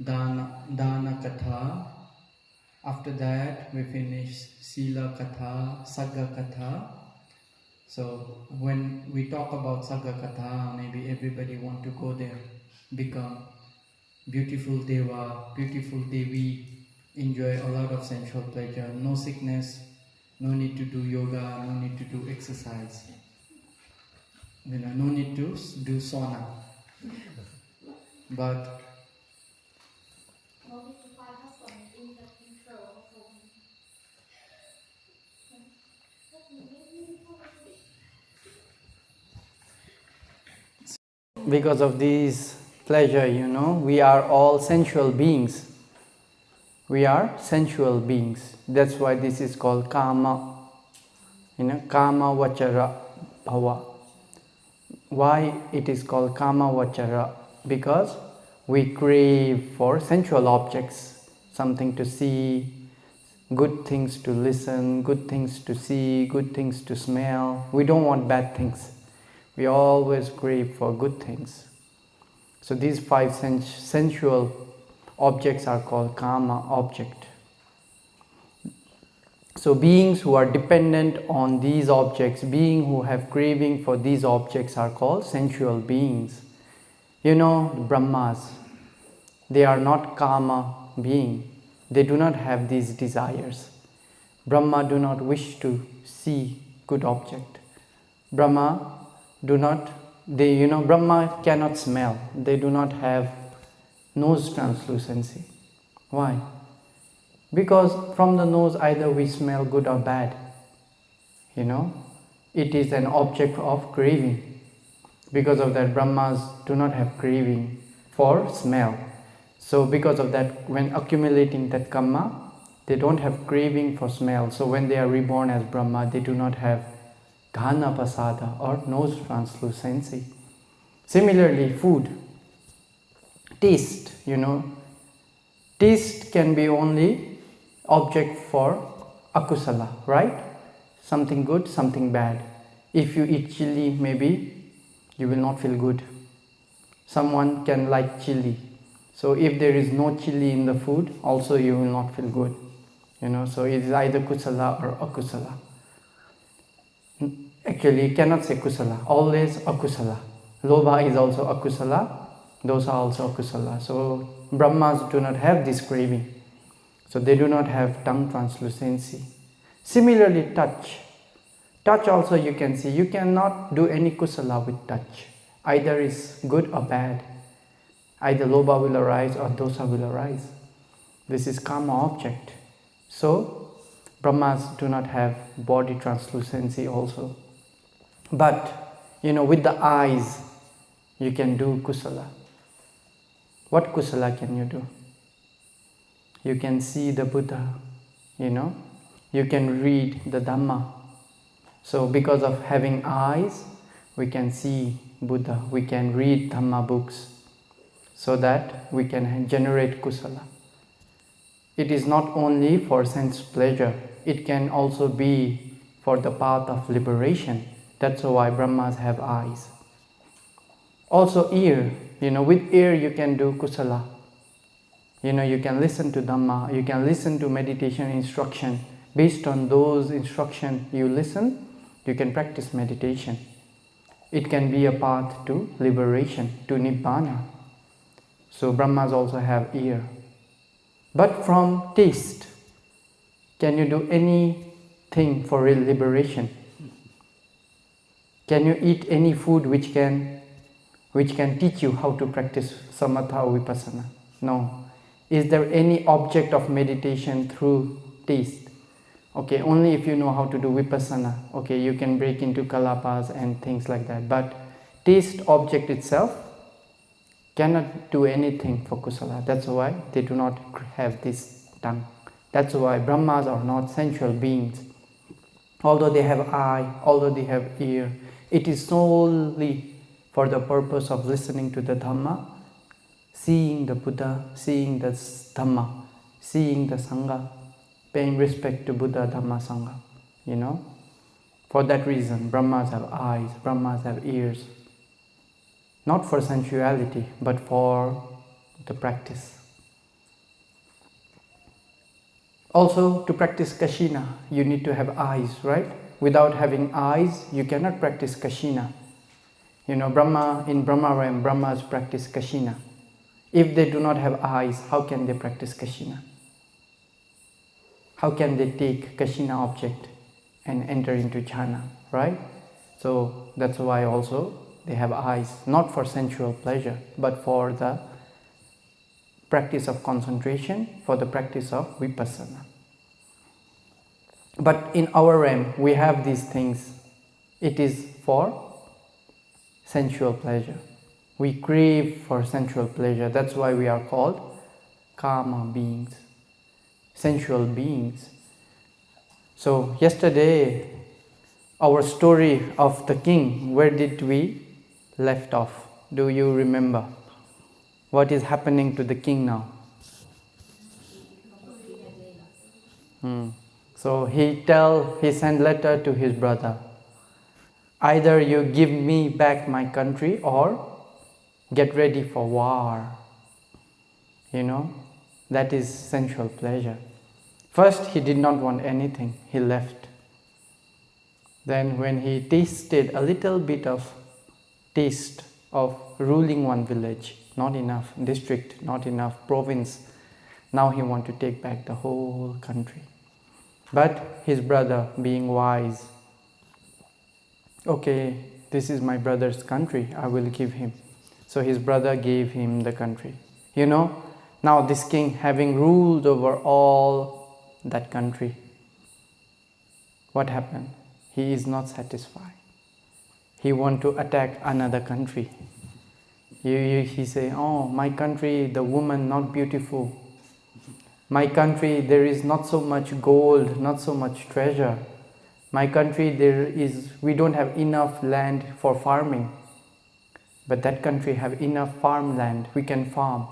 Dana Katha. After that, we finish Sila Katha, Sagga Katha. So when we talk about Sagga Katha, maybe everybody want to go there, become beautiful Deva, beautiful Devi, enjoy a lot of sensual pleasure, no sickness, no need to do yoga, no need to do exercise, no need to do sauna. But because of these pleasure, we are all sensual beings. We are sensual beings. That's why this is called Kama, Kama Vachara Bhava. Why it is called Kama Vachara? Because we crave for sensual objects, something to see, good things to listen, good things to see, good things to smell. We don't want bad things. We always crave for good things. So these 5 sensual objects are called Kama object. So beings who are dependent on these objects, beings who have craving for these objects are called sensual beings. Brahmas, they are not Kama being. They do not have these desires. Brahma do not wish to see good object. Brahma Brahma cannot smell. They do not have nose translucency. Why? Because from the nose either we smell good or bad. It is an object of craving. Because of that, Brahmas do not have craving for smell. So because of that, when accumulating that karma, they don't have craving for smell. So when they are reborn as Brahma, they do not have Ghana pasada or nose translucency. Similarly, food, taste, taste can be only object for akusala, right? Something good, something bad. If you eat chili, maybe you will not feel good. Someone can like chili. So if there is no chili in the food, also you will not feel good. So it is either kusala or akusala. Actually, you cannot say kusala, always akusala. Lobha is also akusala, dosa also akusala. So Brahmas do not have this craving. So they do not have tongue translucency. Similarly, touch. Touch also you can see. You cannot do any kusala with touch. Either is good or bad. Either lobha will arise or dosa will arise. This is karma object. So Brahmas do not have body translucency also. But, with the eyes, you can do kusala. What kusala can you do? You can see the Buddha, You can read the Dhamma. So because of having eyes, we can see Buddha. We can read Dhamma books. So that we can generate kusala. It is not only for sense pleasure. It can also be for the path of liberation. That's why Brahmas have eyes. Also ear, with ear you can do kusala. You can listen to Dhamma, you can listen to meditation instruction. Based on those instructions you listen, you can practice meditation. It can be a path to liberation, to Nibbana. So Brahmas also have ear. But from taste, can you do anything for real liberation? Can you eat any food which can teach you how to practice samatha or vipassana? No. Is there any object of meditation through taste? Okay, only if you know how to do vipassana. Okay, you can break into kalapas and things like that. But taste object itself cannot do anything for kusala. That's why they do not have this tongue. That's why Brahmas are not sensual beings. Although they have eye, although they have ear, it is solely for the purpose of listening to the Dhamma, seeing the Buddha, seeing the Dhamma, seeing the Sangha, paying respect to Buddha, Dhamma, Sangha. For that reason, Brahmas have eyes, Brahmas have ears. Not for sensuality, but for the practice. Also, to practice Kashina, you need to have eyes, right? Without having eyes, you cannot practice Kashina. You know, in Brahma realm, Brahmas practice Kashina. If they do not have eyes, how can they practice Kashina? How can they take Kashina object and enter into jhana, right? So that's why also they have eyes, not for sensual pleasure, but for the practice of concentration, for the practice of vipassana. But in our realm, we have these things. It is for sensual pleasure. We crave for sensual pleasure. That's why we are called kama beings, sensual beings. So yesterday, our story of the king, where did we left off? Do you remember? What is happening to the king now? So he sent letter to his brother. Either you give me back my country or get ready for war. You know, that is sensual pleasure. First, he did not want anything. He left. Then when he tasted a little bit of taste of ruling one village, not enough, district, not enough, province, now he wants to take back the whole country. But his brother, being wise, okay, this is my brother's country, I will give him. So his brother gave him the country. You know, now this king, having ruled over all that country, what happened? He is not satisfied. He wants to attack another country. He say, oh, my country, the woman not beautiful. My country, there is not so much gold, not so much treasure. My country, we don't have enough land for farming. But that country have enough farmland, we can farm.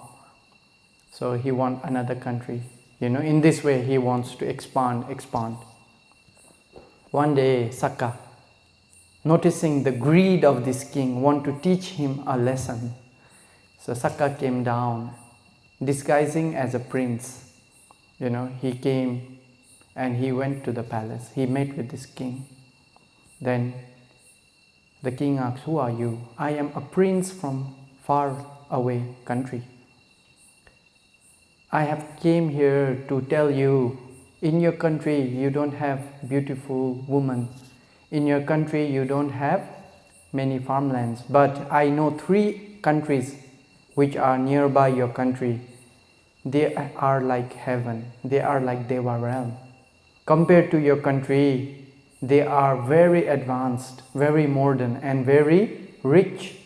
So he wants another country. You know, in this way he wants to expand. One day, Sakka, noticing the greed of this king, want to teach him a lesson. So Sakka came down, disguising as a prince. You know, he came and he went to the palace. He met with this king. Then the king asked, who are you? I am a prince from far away country. I have came here to tell you, in your country you don't have beautiful women. In your country you don't have many farmlands. But I know 3 countries which are nearby your country. They are like heaven. They are like Deva realm. Compared to your country, they are very advanced, very modern and very rich.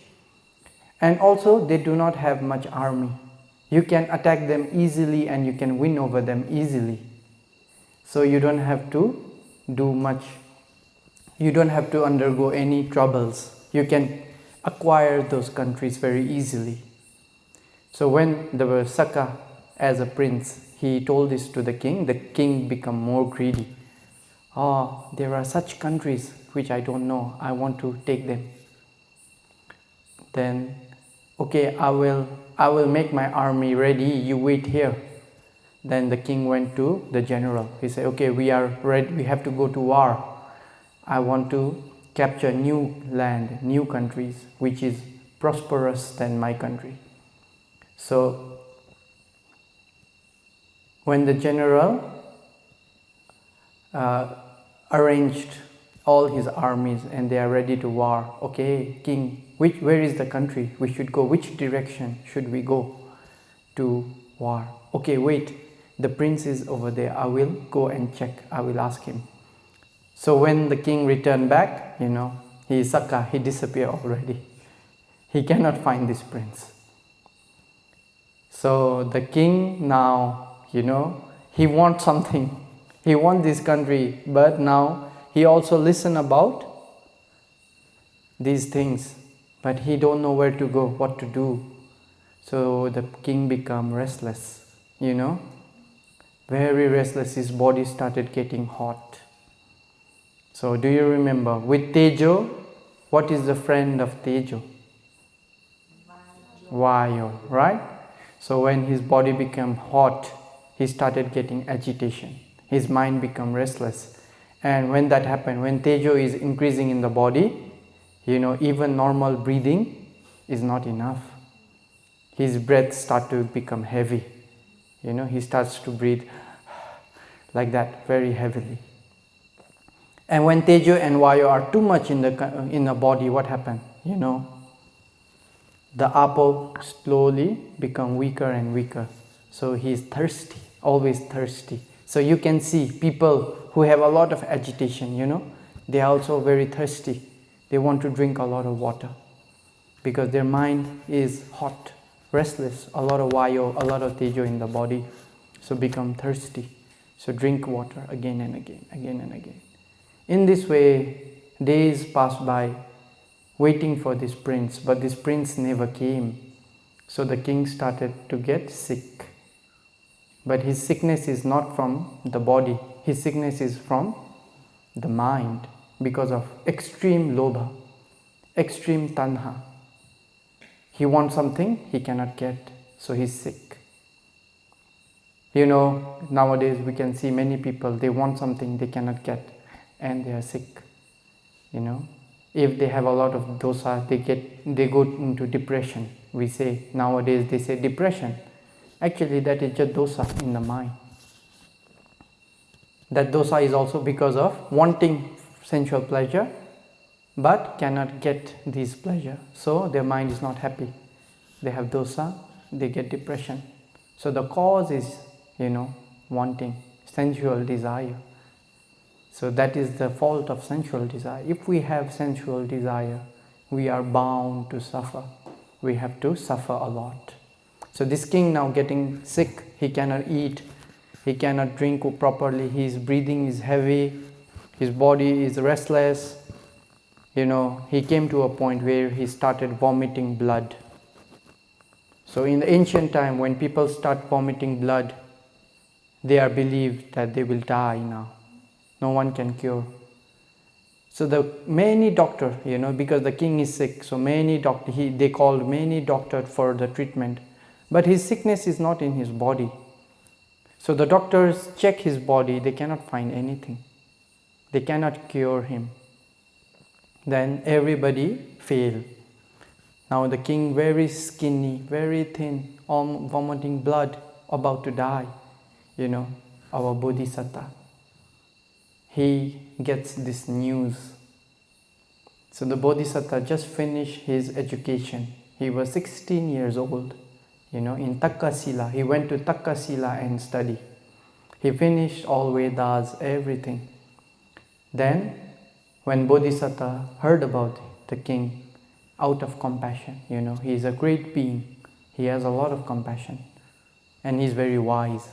And also they do not have much army. You can attack them easily and you can win over them easily. So you don't have to do much. You don't have to undergo any troubles. You can acquire those countries very easily. So when there was Sakka as a prince, he told this to the king became more greedy. Oh, there are such countries which I don't know. I want to take them. Then, okay, I will make my army ready. You wait here. Then the king went to the general. He said, okay, we are ready. We have to go to war. I want to capture new land, new countries, which is prosperous than my country. So, when the general arranged all his armies and they are ready to war, okay, king, where is the country we should go? Which direction should we go to war? Okay, wait, the prince is over there. I will go and check. I will ask him. So when the king returned back, you know, he disappeared already. He cannot find this prince. So the king now, you know, he wants something. He wants this country, but now he also listen about these things, but he don't know where to go, what to do. So the king become restless, you know, very restless. His body started getting hot. So do you remember, with Tejo, what is the friend of Tejo? Vayu, right? So when his body became hot, he started getting agitation. His mind became restless. And when that happened, when Tejo is increasing in the body, even normal breathing is not enough. His breath starts to become heavy. He starts to breathe like that, very heavily. And when Tejo and Vayu are too much in the body, what happened? The Apo slowly become weaker and weaker. So he is thirsty, always thirsty. So you can see people who have a lot of agitation, they are also very thirsty. They want to drink a lot of water because their mind is hot, restless, a lot of Vayu, a lot of Tejo in the body. So become thirsty. So drink water again and again, again and again. In this way, days passed by, waiting for this prince, but this prince never came. So the king started to get sick. But his sickness is not from the body, his sickness is from the mind because of extreme lobha, extreme tanha. He wants something he cannot get, so he's sick. Nowadays we can see many people, they want something they cannot get and they are sick. If they have a lot of dosa, they go into depression. We say, nowadays they say depression. Actually that is just dosa in the mind. That dosa is also because of wanting sensual pleasure but cannot get this pleasure. So their mind is not happy. They have dosa, they get depression. So the cause is, wanting sensual desire. So that is the fault of sensual desire. If we have sensual desire, we are bound to suffer. We have to suffer a lot. So this king now getting sick, he cannot eat, he cannot drink properly, his breathing is heavy, his body is restless. He came to a point where he started vomiting blood. So in the ancient time, when people start vomiting blood, they are believed that they will die now. No one can cure. So the many doctors, because the king is sick, so they called many doctors for the treatment. But his sickness is not in his body. So the doctors check his body, they cannot find anything. They cannot cure him. Then everybody failed. Now the king very skinny, very thin, vomiting blood, about to die. Our Bodhisattva. He gets this news. So the Bodhisattva just finished his education. He was 16 years old. In Takkasila, he went to Takkasila and study. He finished all Vedas, everything. Then, when Bodhisattva heard about the king, out of compassion, he is a great being. He has a lot of compassion. And he's very wise.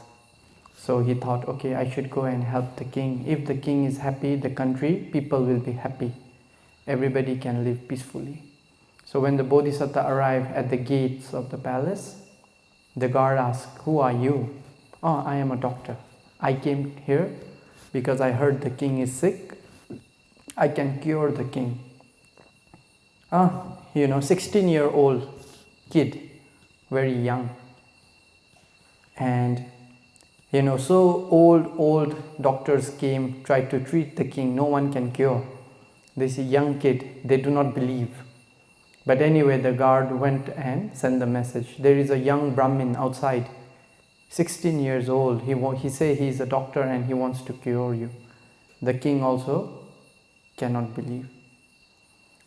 So he thought, okay, I should go and help the king. If the king is happy, the country, people will be happy. Everybody can live peacefully. So when the Bodhisattva arrived at the gates of the palace, the guard asked, who are you? Oh, I am a doctor. I came here because I heard the king is sick. I can cure the king. 16-year-old kid, very young. And so old doctors came, tried to treat the king. No one can cure. This young kid, they do not believe. But anyway, the guard went and sent the message. There is a young Brahmin outside, 16 years old. He say he is a doctor and he wants to cure you. The king also cannot believe.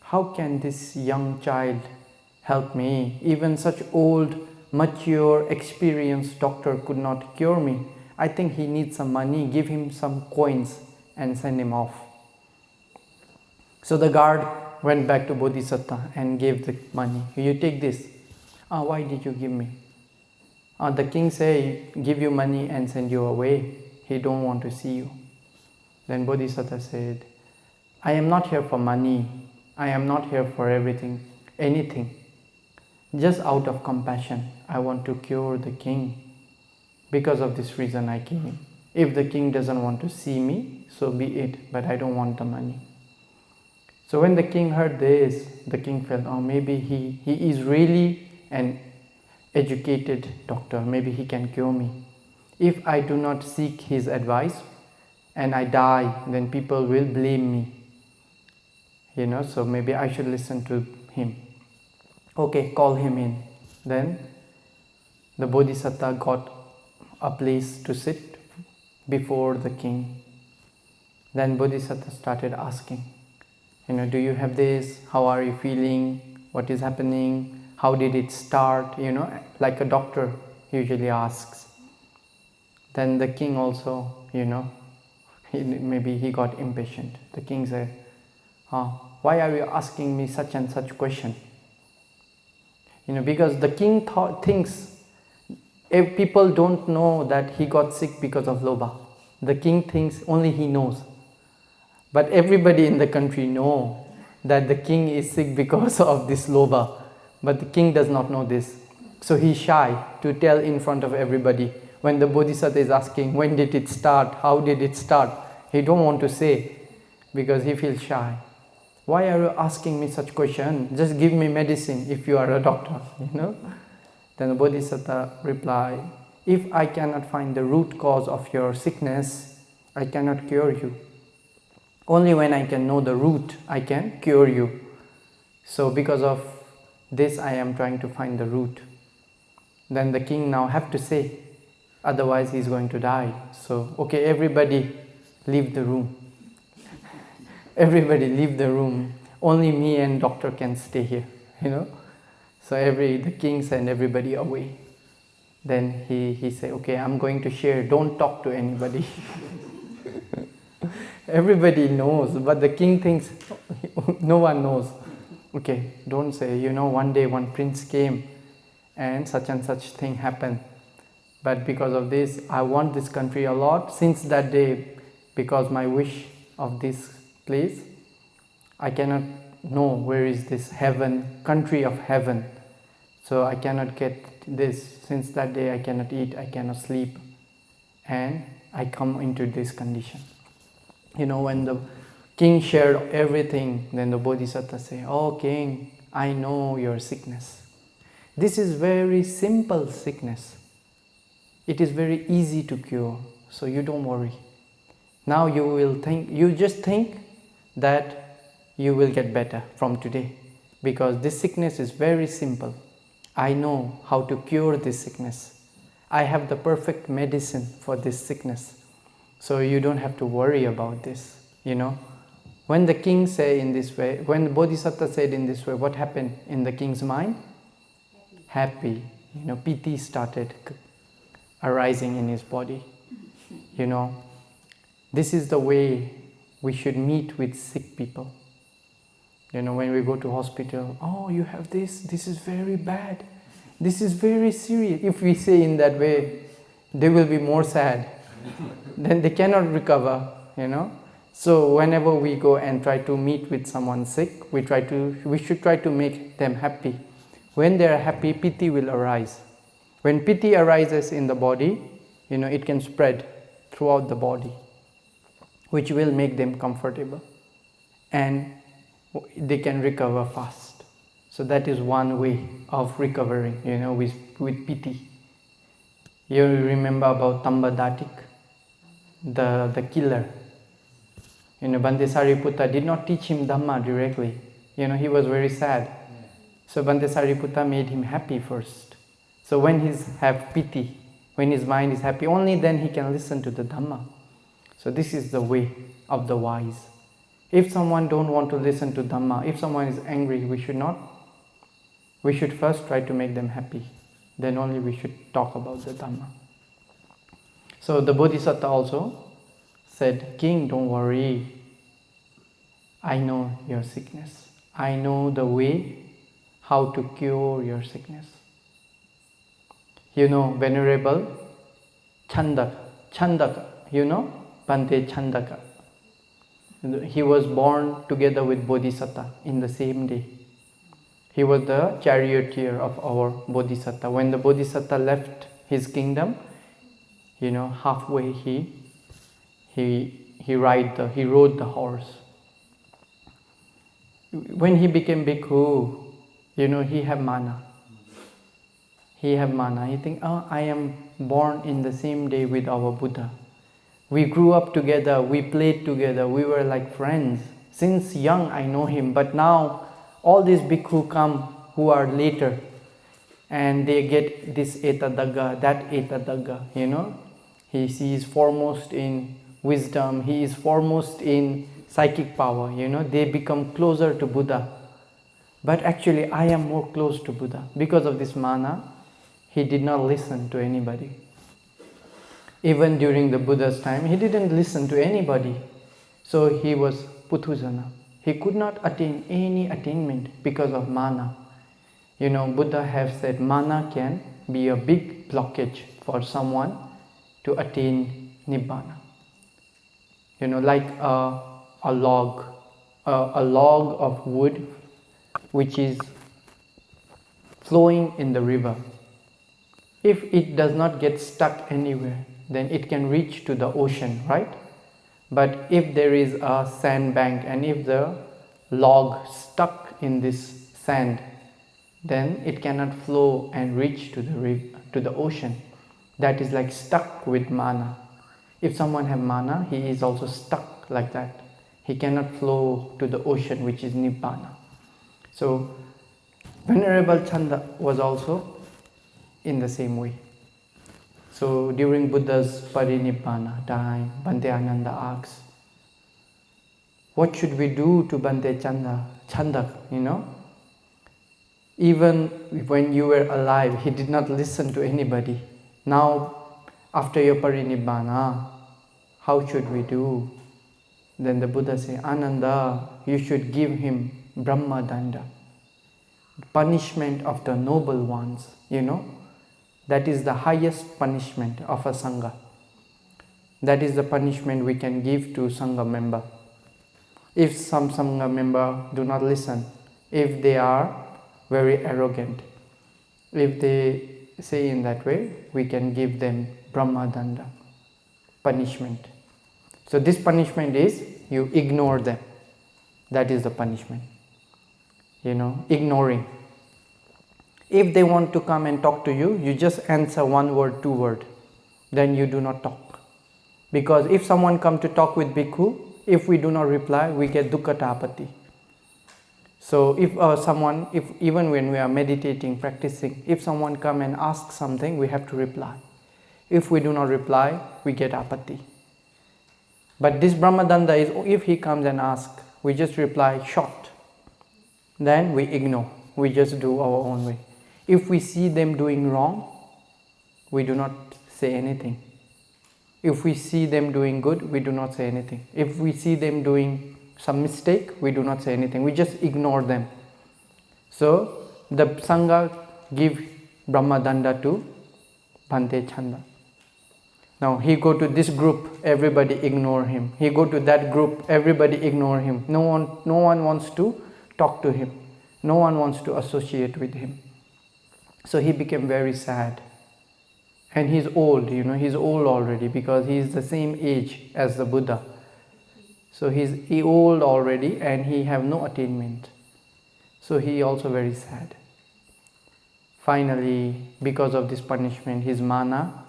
How can this young child help me? Even such old, mature, experienced doctor could not cure me. I think he needs some money. Give him some coins and send him off. So the guard went back to Bodhisattva and gave the money. You take this. Why did you give me? The king say, give you money and send you away. He don't want to see you. Then Bodhisattva said, I am not here for money. I am not here for anything. Just out of compassion, I want to cure the king. Because of this reason I came. If the king doesn't want to see me, so be it, but I don't want the money. So when the king heard this, the king felt, maybe he is really educated doctor, maybe he can cure me. If I do not seek his advice and I die, then people will blame me. So maybe I should listen to him. Okay, call him in. Then the Bodhisattva got a place to sit before the king. Then Bodhisattva started asking, do you have this? How are you feeling? What is happening? How did it start? Like a doctor usually asks. Then the king also, maybe he got impatient. The king said, why are you asking me such and such question? Because the king thinks if people don't know that he got sick because of lobha. The king thinks only he knows. But everybody in the country know that the king is sick because of this lobha. But the king does not know this. So he's shy to tell in front of everybody. When the Bodhisattva is asking, when did it start? How did it start? He don't want to say because he feels shy. Why are you asking me such question? Just give me medicine if you are a doctor, Then the Bodhisattva replied, if I cannot find the root cause of your sickness, I cannot cure you. Only when I can know the root, I can cure you. So because of this, I am trying to find the root. Then the king now have to say, otherwise he is going to die. So, okay, everybody leave the room. Everybody leave the room. Only me and doctor can stay here, So the king sent everybody away. Then he said, okay, I'm going to share, don't talk to anybody. Everybody knows, but the king thinks no one knows. Okay, don't say, one day one prince came and such thing happened. But because of this, I want this country a lot. Since that day, because my wish of this place, I cannot know where is this heaven, country of heaven. So I cannot get this. Since that day, I cannot eat, I cannot sleep. And I come into this condition. When the king shared everything, then the Bodhisattva say, oh king, I know your sickness. This is very simple sickness. It is very easy to cure, so you don't worry. Now you just think that you will get better from today, because this sickness is very simple. I know how to cure this sickness. I have the perfect medicine for this sickness. So you don't have to worry about this, When the king say in this way, when the Bodhisattva said in this way, what happened in the king's mind? Happy. Piti started arising in his body. This is the way we should meet with sick people. When we go to hospital, oh, you have this is very bad. This is very serious. If we say in that way, they will be more sad. Then they cannot recover, So whenever we go and try to meet with someone sick, we should try to make them happy. When they are happy, piti will arise. When piti arises in the body, it can spread throughout the body, which will make them comfortable. And they can recover fast. So that is one way of recovering, with piti. You remember about Tambadatik, the killer. Bhante Sariputta did not teach him Dhamma directly. He was very sad. So Bhante Sariputta made him happy first. So when he have piti, when his mind is happy, only then he can listen to the Dhamma. So this is the way of the wise. If someone don't want to listen to Dhamma, if someone is angry, we should first try to make them happy. Then only we should talk about the Dhamma. So the Bodhisattva also said, King, don't worry. I know your sickness. I know the way how to cure your sickness. Venerable Chandaka, Bhante Chandaka. He was born together with Bodhisattva in the same day. He was the charioteer of our Bodhisattva. When the Bodhisattva left his kingdom, halfway he rode the horse. When he became bhikkhu, he had mana. He have mana. He think, oh, I am born in the same day with our Buddha. We grew up together, we played together, we were like friends. Since young I know him, but now all these bhikkhu come who are later and they get this etadagga, that etadagga, you know. He is foremost in wisdom, he is foremost in psychic power, you know. They become closer to Buddha. But actually I am more close to Buddha. Because of this mana, he did not listen to anybody. Even during the Buddha's time, he didn't listen to anybody. So he was Puthujana. He could not attain any attainment because of mana. You know, Buddha have said mana can be a big blockage for someone to attain Nibbana. You know, like a log of wood which is flowing in the river. If it does not get stuck anywhere, then it can reach to the ocean, right? But if there is a sand bank and if the log stuck in this sand, then it cannot flow and reach to the ocean. That is like stuck with mana. If someone have mana, he is also stuck like that. He cannot flow to the ocean, which is Nibbana. So Venerable Chanda was also in the same way. So during Buddha's parinibbana time, Bhante Ananda asks, what should we do to Bhante Chanda, you know? Even when you were alive, he did not listen to anybody. Now, after your parinibbana, how should we do? Then the Buddha said, Ananda, you should give him Brahma Danda, punishment of the noble ones, you know. That is the highest punishment of a Sangha. That is the punishment we can give to Sangha member. If some Sangha member do not listen, if they are very arrogant, if they say in that way, we can give them Brahma Danda, punishment. So this punishment is, you ignore them. That is the punishment. You know, ignoring. If they want to come and talk to you, you just answer one word, two words. Then you do not talk. Because if someone come to talk with bhikkhu, if we do not reply, we get dukkha tapati. So if even when we are meditating, practicing, if someone come and ask something, we have to reply. If we do not reply, we get apati. But this Brahmadanda is, if he comes and asks, we just reply short. Then we ignore. We just do our own way. If we see them doing wrong, we do not say anything. If we see them doing good, we do not say anything. If we see them doing some mistake, we do not say anything. We just ignore them. So the Sangha give Brahma Danda to Bhante Chanda. Now he go to this group, everybody ignore him. He go to that group, everybody ignore him. No one wants to talk to him. No one wants to associate with him. So he became very sad. And he's old, you know, he's old already because he is the same age as the Buddha. So he old already and he have no attainment. So he also very sad. Finally, because of this punishment, his mana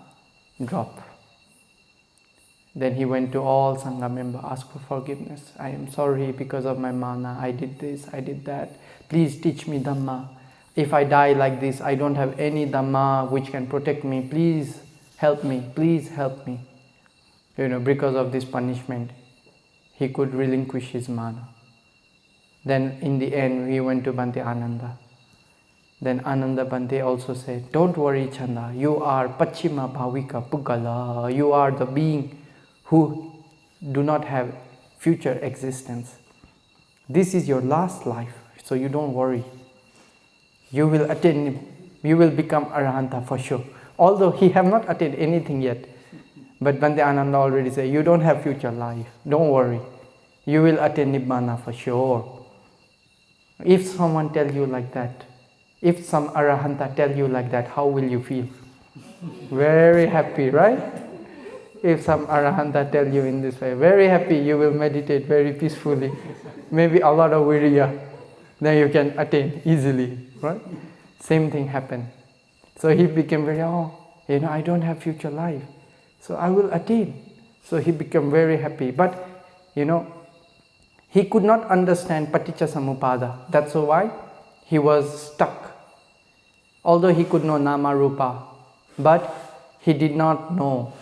dropped. Then he went to all Sangha members, asked for forgiveness. I am sorry because of my mana, I did this, I did that. Please teach me Dhamma. If I die like this, I don't have any Dhamma which can protect me. Please help me, please help me. You know, because of this punishment, he could relinquish his mana. Then in the end, he went to Bhante Ananda. Then Ananda Bhante also said, don't worry Chanda, you are Pachima Bhavika Pugala. You are the being who do not have future existence. This is your last life, so you don't worry. You will attain, you will become Arahanta for sure. Although he have not attained anything yet. But Bhante Ananda already said, you don't have future life, don't worry. You will attain Nibbana for sure. If someone tell you like that, if some Arahanta tell you like that, how will you feel? Very happy, right? If some Arahanta tell you in this way, very happy, you will meditate very peacefully. Maybe a lot of virya, then you can attain easily, right? Same thing happened. So he became very, I don't have future life, so I will attain. So he became very happy. But, he could not understand paticca samuppada. That's why he was stuck. Although he could know nama rupa, but he did not know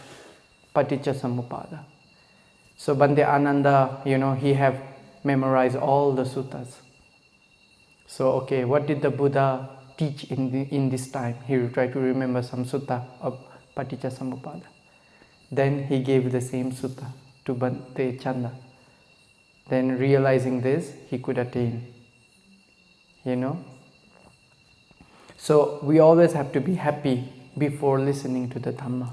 paticca samuppada. So Bhante Ananda, he have memorized all the suttas. So okay, what did the Buddha teach in this time? He will try to remember some sutta of paticca samuppada. Then he gave the same sutta to Bhante Chanda. Then realizing this, he could attain. So we always have to be happy before listening to the Dhamma.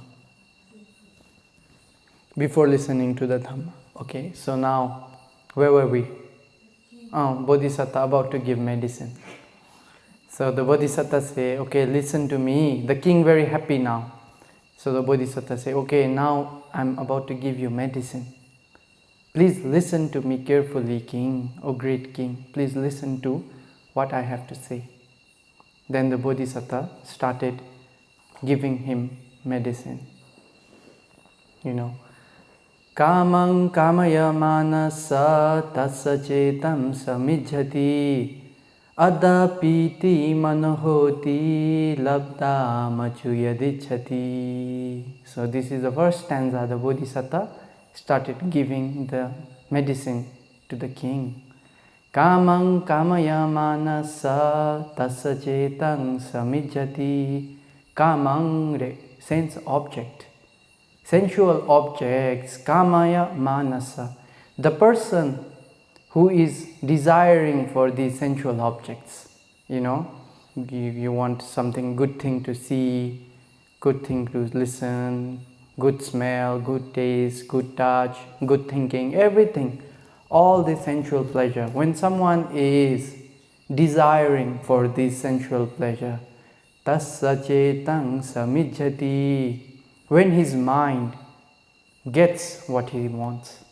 Before listening to the Dhamma. Okay, so now, where were we? Bodhisattva about to give medicine. So the Bodhisattva say, okay, listen to me. The king very happy now. So the Bodhisattva say, okay, now I'm about to give you medicine. Please listen to me carefully, king, O great king. Please listen to what I have to say. Then the Bodhisattva started giving him medicine. Kāmang kāmaya manasa tassa cetam samijjhati adapiti manohoti labda machuyadichhati. So this is the first stanza. The Bodhisattva started giving the medicine to the king. Kāmang kāmaya manasa tassa cetam samijjhati. Kāmang, sense object. Sensual objects, kāmaya manasa. The person who is desiring for these sensual objects, you want something, good thing to see, good thing to listen, good smell, good taste, good touch, good thinking, everything, all the sensual pleasure. When someone is desiring for this sensual pleasure, tassa cetang samijjhati, when his mind gets what he wants,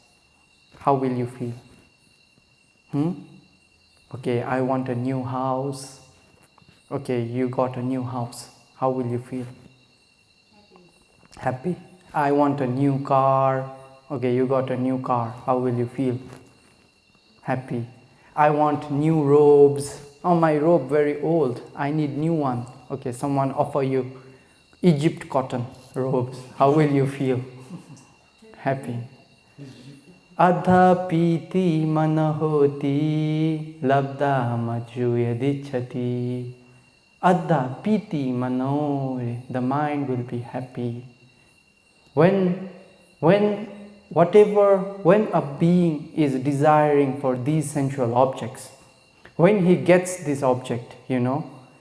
how will you feel? Okay, I want a new house. Okay, you got a new house. How will you feel? Happy. I want a new car. Okay, you got a new car. How will you feel? Happy. I want new robes. Oh, my robe very old. I need new one. Okay, someone offer you Egypt cotton robes. How will you feel? Happy. Adapiti manahoti labda machuyadichhati. Adapiti mano, the mind will be happy. When a being is desiring for these sensual objects, when he gets this object,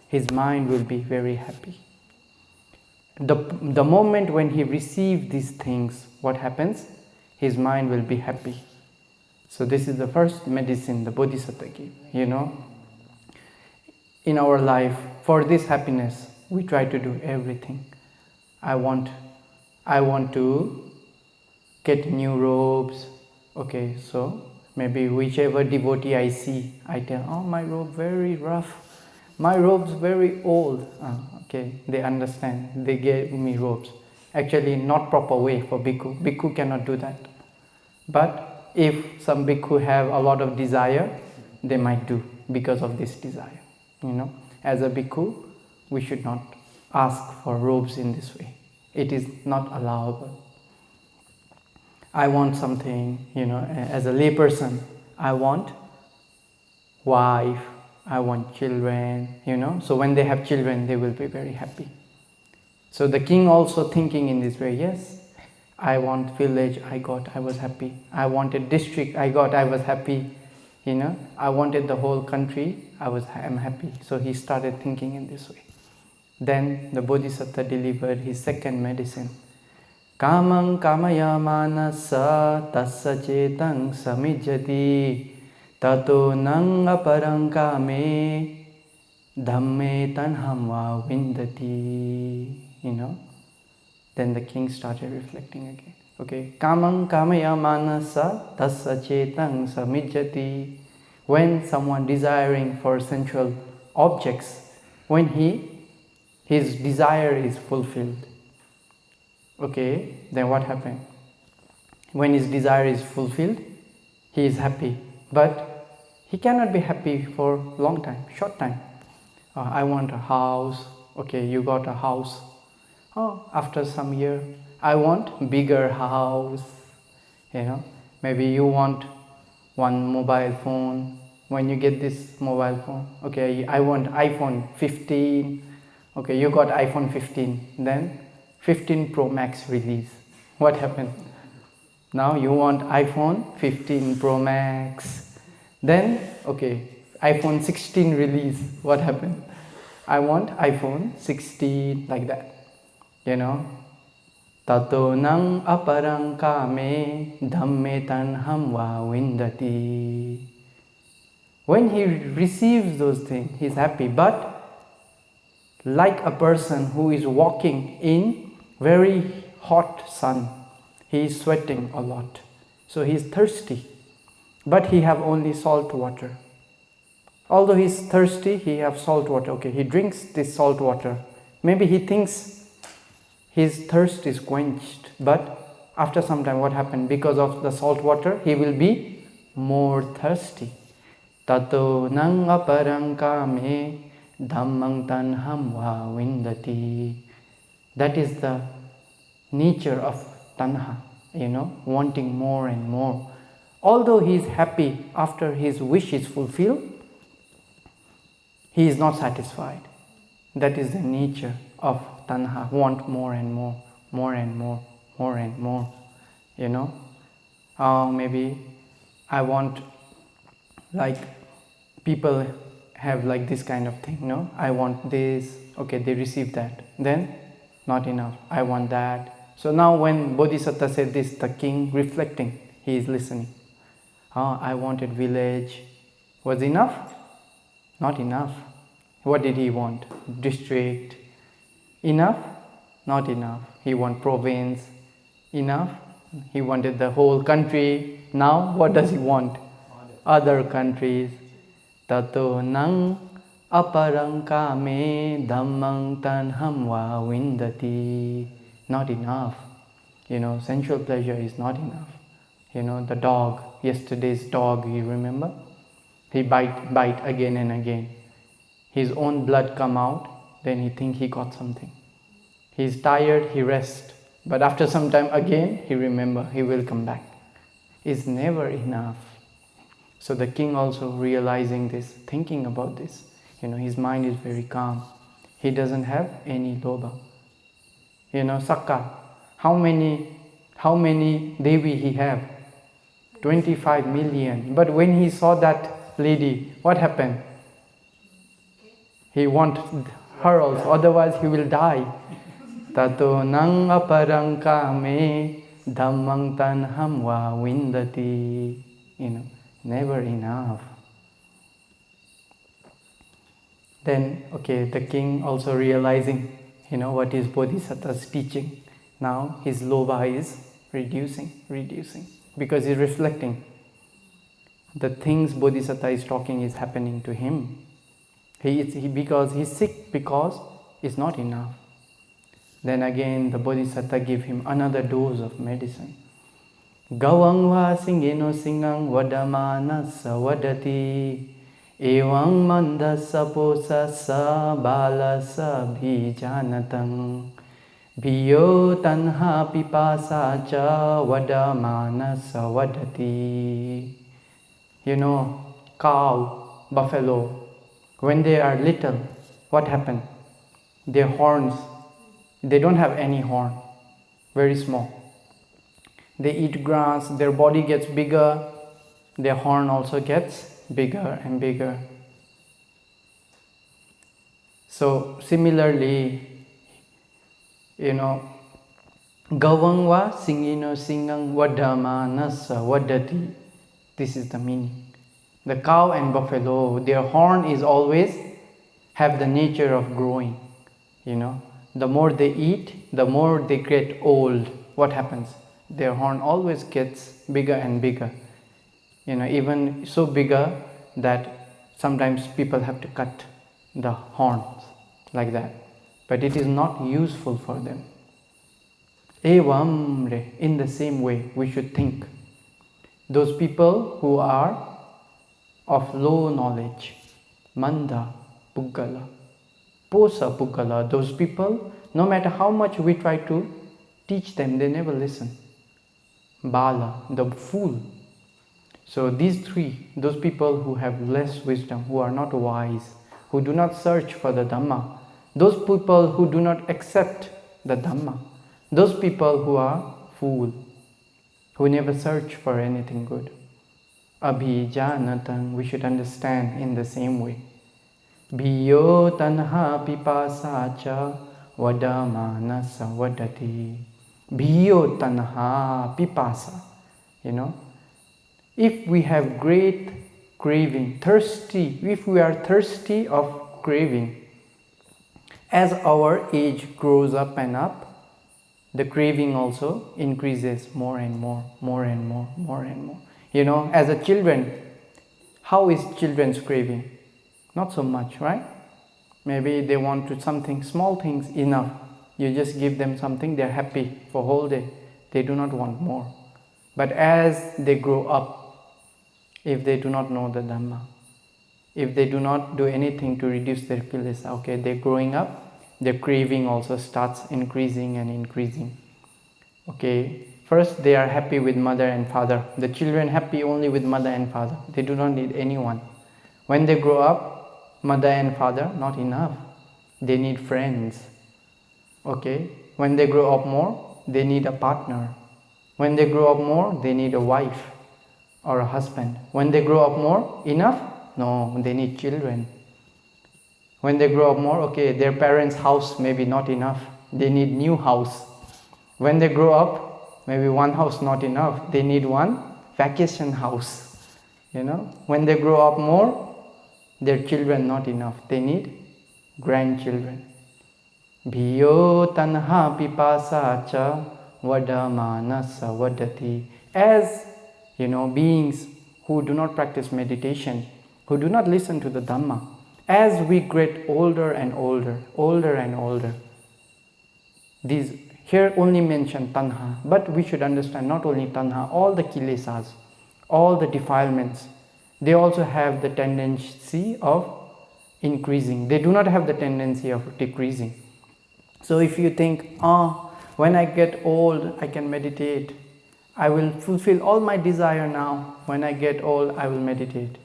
his mind will be very happy. The moment when he receives these things, what happens? His mind will be happy. So this is the first medicine the Bodhisattva gave. In our life, for this happiness, we try to do everything. I want to get new robes. Okay, so maybe whichever devotee I see, I tell, oh, my robe very rough. My robe's very old. Okay, they understand. They gave me robes. Actually, not proper way for bhikkhu. Bhikkhu cannot do that. But if some bhikkhu have a lot of desire, they might do because of this desire. As a bhikkhu, we should not ask for robes in this way. It is not allowable. I want something, as a layperson, I want wife, I want children, So when they have children, they will be very happy. So the king also thinking in this way, yes, I want village, I was happy. I wanted district, I was happy. I wanted the whole country, I'm happy. So he started thinking in this way. Then the Bodhisattva delivered his second medicine. Kāmang kāmaya manasa tassa cetang samijjati tato nang aparang kāme dhamme tanham va vindati. Then the king started reflecting again. Okay, Kāmang kāmaya manasa tassa cetang samijjati. When someone desiring for sensual objects, when his his desire is fulfilled. Okay, then what happened? When his desire is fulfilled, he is happy. But he cannot be happy for long time, short time. I want a house. Okay, you got a house. Oh, after some year, I want bigger house. Maybe you want one mobile phone. When you get this mobile phone, okay, I want iPhone 15. Okay, you got iPhone 15. Then 15 Pro Max release. What happened? Now you want iPhone 15 Pro Max. Then, okay, iPhone 16 release. What happened? I want iPhone 16, like that. Tato nang aparang kame dhamme tanham va vindati. When he receives those things, he is happy. But like a person who is walking in very hot sun, he is sweating a lot. So he is thirsty. But he have only salt water. Although he is thirsty, he have salt water. Okay, he drinks this salt water. Maybe he thinks his thirst is quenched, but after some time what happened? Because of the salt water, he will be more thirsty. Tato nang aparang kame dhammang tanham va vindati. That is the nature of tanha, wanting more and more. Although he is happy after his wish is fulfilled, he is not satisfied. That is the nature of tanha, want more and more, more and more, more and more. Maybe I want, like people have like this kind of thing, I want this, okay, they receive that, then not enough, I want that. So now when Bodhisattva said this, the king reflecting, he is listening. I wanted village. Was enough? Not enough. What did he want? District. Enough? Not enough. He wanted province. Enough? He wanted the whole country. Now what does he want? Other countries. Tato nang aparang kame dhammang tanham va vindati. Not enough. Sensual pleasure is not enough. The dog, yesterday's dog, you remember? He bite again and again. His own blood come out, then he think he got something. He is tired, he rest. But after some time again, he remember, he will come back. It's never enough. So the king also realizing this, thinking about this, his mind is very calm. He doesn't have any lobha. Sakka, how many Devi he have? 25 million. But when he saw that lady, what happened? He want her also, otherwise he will die. Tato nang aparang kame dhammang tanham va vindati. Never enough. Then, okay, the king also realizing, what is Bodhisattva's teaching. Now his lobha is reducing, because he's reflecting. The things Bodhisattva is talking is happening to him. Because he's sick, because it's not enough. Then again the Bodhisattva give him another dose of medicine. Gawang va singeno singang vadamanasa vadati evang mandasa posasa balasa bhijanatang bhiyo tanha pipasa cha vadamanasa vadati. Cow, buffalo, when they are little, what happens? Their horns, they don't have any horn, very small. They eat grass, their body gets bigger, their horn also gets bigger and bigger. So similarly, Gawang va singino singang vadamanasa vadati. This is the meaning. The cow and buffalo, their horn is always have the nature of growing. The more they eat, the more they get old. What happens? Their horn always gets bigger and bigger. Even so bigger that sometimes people have to cut the horns like that. but it is not useful for them. Evamre, in the same way, we should think. Those people who are of low knowledge, Manda Puggala, Posa Puggala, those people, no matter how much we try to teach them, they never listen. Bala, the fool. So these three, those people who have less wisdom, who are not wise, who do not search for the Dhamma, those people who do not accept the Dhamma, those people who are fool, who never search for anything good. Abhijanatang, we should understand in the same way. Bhiyo tanha pipasacha vadamanasa vadati. Bhiyo tanha pipasa. If we have great craving, thirsty, if we are thirsty of craving, as our age grows up and up, the craving also increases more and more, more and more, more and more. As a children, how is children's craving? Not so much, right? Maybe they want to something, small things enough. You just give them something, they're happy for whole day. They do not want more. But as they grow up, if they do not know the Dhamma, if they do not do anything to reduce their kilesa, okay, they're growing up, their craving also starts increasing and increasing. Okay, first they are happy with mother and father. The children happy only with mother and father. They do not need anyone. When they grow up, mother and father, not enough. They need friends. Okay, when they grow up more, they need a partner. When they grow up more, they need a wife or a husband. When they grow up more, enough? No, they need children. When they grow up more, okay, their parents' house maybe not enough. They need new house. When they grow up, maybe one house not enough. They need one vacation house. When they grow up more, their children not enough. They need grandchildren. Bhiyo tanha pipasa cha vadamanasa vadati. As beings who do not practice meditation, who do not listen to the Dhamma, as we get older and older, older and older, these here only mention tanha, but we should understand not only tanha, all the kilesas, all the defilements, they also have the tendency of increasing. They do not have the tendency of decreasing. So if you think, when I get old, I can meditate. I will fulfill all my desire now. When I get old, I will meditate.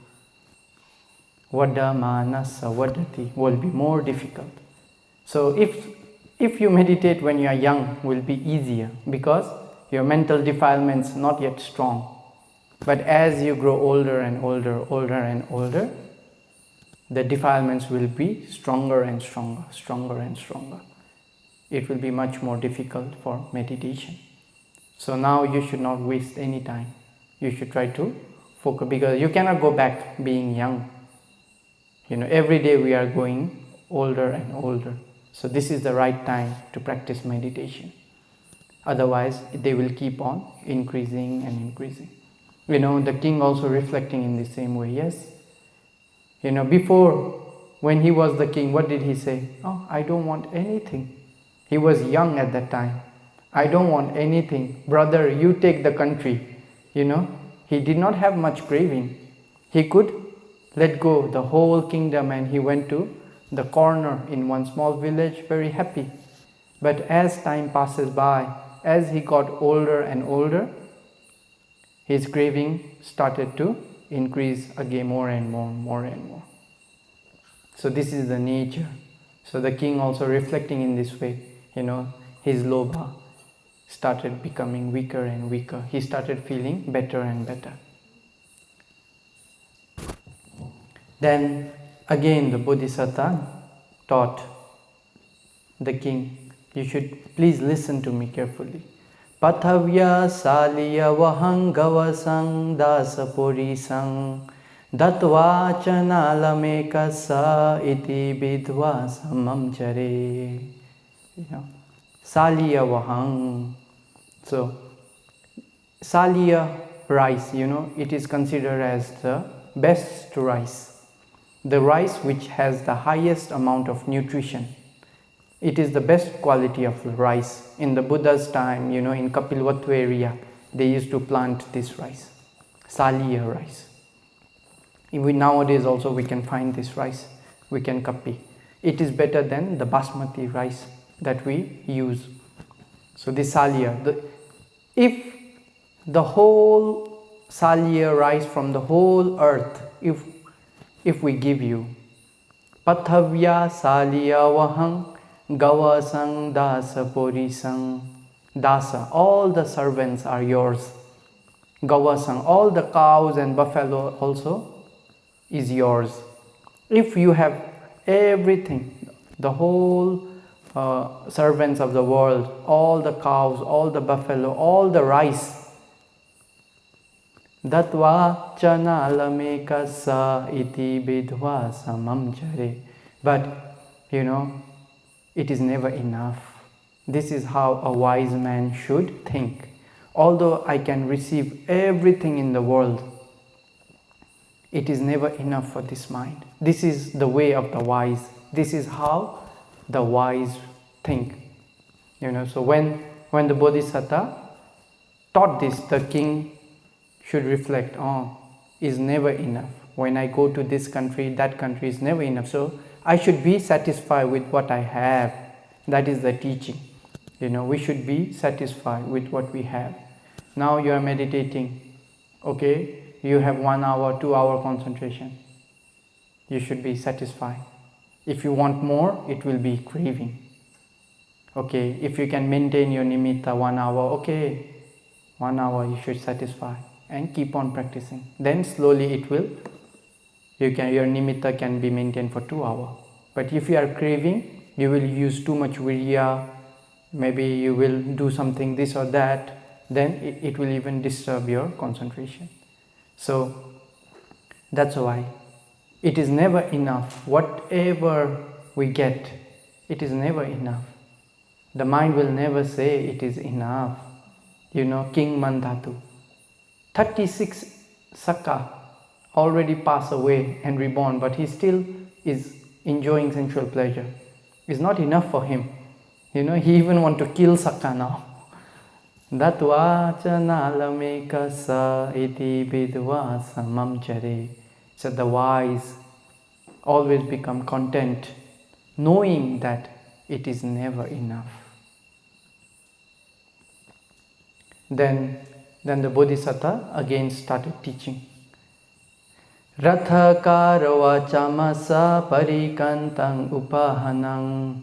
Vadamanasa vadati will be more difficult. So if you meditate when you are young, will be easier because your mental defilements not yet strong. But as you grow older and older, older and older, the defilements will be stronger and stronger, stronger and stronger. It will be much more difficult for meditation. So now you should not waste any time. You should try to focus, because you cannot go back being young. Every day we are going older and older. So this is the right time to practice meditation. Otherwise, they will keep on increasing and increasing. The king also reflecting in the same way. Yes. Before, when he was the king, what did he say? I don't want anything. He was young at that time. I don't want anything. Brother, you take the country. He did not have much craving. He could let go the whole kingdom and he went to the corner in one small village very happy. But as time passes by, as he got older and older, his craving started to increase again more and more, more and more. So this is the nature. So the king also reflecting in this way, his lobha started becoming weaker and weaker. He started feeling better and better. Then again the Bodhisattva taught the king, you should please listen to me carefully. Pathavya saliya vahang gavasang dasapuri sang datvachanalame sa iti bidva samam chare. Saliya vahang. So saliya rice, it is considered as the best rice. The rice which has the highest amount of nutrition. It is the best quality of rice. In the Buddha's time, in Kapilvatthu area, they used to plant this rice, Saliya rice. Nowadays also we can find this rice, we can copy. It is better than the basmati rice that we use. So this Saliya, if the whole Saliya rice from the whole earth, if we give you, Pathavya Saliya Vahang Gavasang Dasa Porisang Dasa, all the servants are yours. Gavasang, all the cows and buffalo also is yours. If you have everything, the whole servants of the world, all the cows, all the buffalo, all the rice, Datva Chanalameka Sa Iti Bidva Samam Jare. But it is never enough. This is how a wise man should think. Although I can receive everything in the world, it is never enough for this mind. This is the way of the wise. This is how the wise think. So when the Bodhisattva taught this, the king should reflect, is never enough. When I go to this country, that country is never enough. So I should be satisfied with what I have. That is the teaching. We should be satisfied with what we have. Now you are meditating. Okay, you have 1 hour, 2 hour concentration. You should be satisfied. If you want more, it will be craving. Okay, if you can maintain your nimitta 1 hour, okay, 1 hour you should satisfy and keep on practicing. Then slowly your nimitta can be maintained for 2 hours. But if you are craving, you will use too much virya, maybe you will do something this or that, then it will even disturb your concentration. So that's why it is never enough. Whatever we get, it is never enough. The mind will never say it is enough. King Mandhatu, 36 Sakka already passed away and reborn, but he still is enjoying sensual pleasure. It's not enough for him. He even want to kill Sakka now. Datva chanalameka sa iti bidva samam jare. So the wise always become content, knowing that it is never enough. Then the Bodhisattva again started teaching. Ratha karava chamasa parikantang upahanang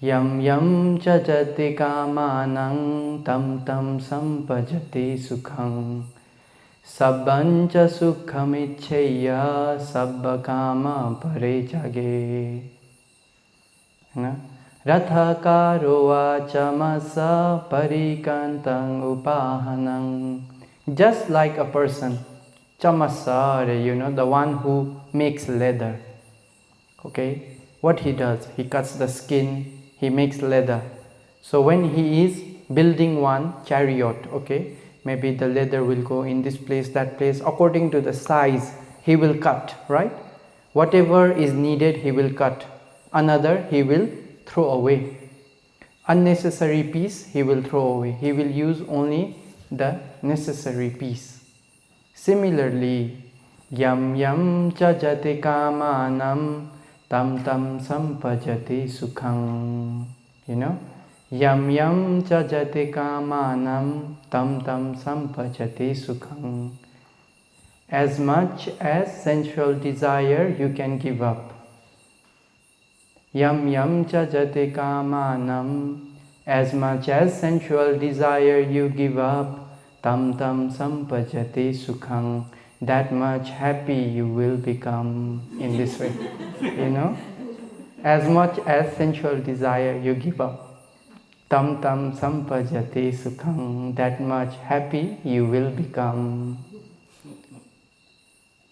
yam yam jajati kamanang tam tam sampajati sukhang sabbancha sukhamichaya sabba kama pare jage. Ratha karava chamasa parikantang upahanang. Just like a person, chamasare, the one who makes leather. Okay, what he does, he cuts the skin, he makes leather. So when he is building one chariot, okay, maybe the leather will go in this place, that place, according to the size, he will cut, right? Whatever is needed, he will cut. Another, he will throw away. Unnecessary piece, he will throw away. He will use only the necessary piece. Similarly, yam yam jajate kamanam tam tam sampajate sukhang. Yam yam jajate kamanam tam tam sampajate sukhang. As much as sensual desire you can give up. Yam yam jajate kamanam. As much as sensual desire you give up, tam tam sampajate sukhang. That much happy you will become in this way. As much as sensual desire you give up, tam tam sampajate sukhang. That much happy you will become.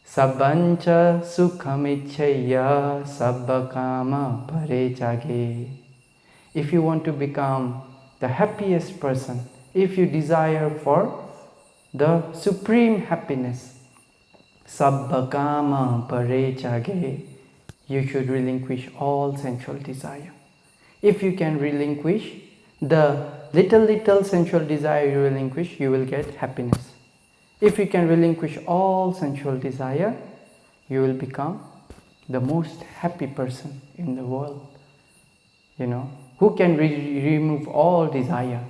Sabbancha sukhamichaya sabba kama pare jage. If you want to become the happiest person, if you desire for the supreme happiness, sabba kama pare jage, you should relinquish all sensual desire. If you can relinquish the little sensual desire you relinquish, you will get happiness. If you can relinquish all sensual desire, you will become the most happy person in the world. Who can remove all desire?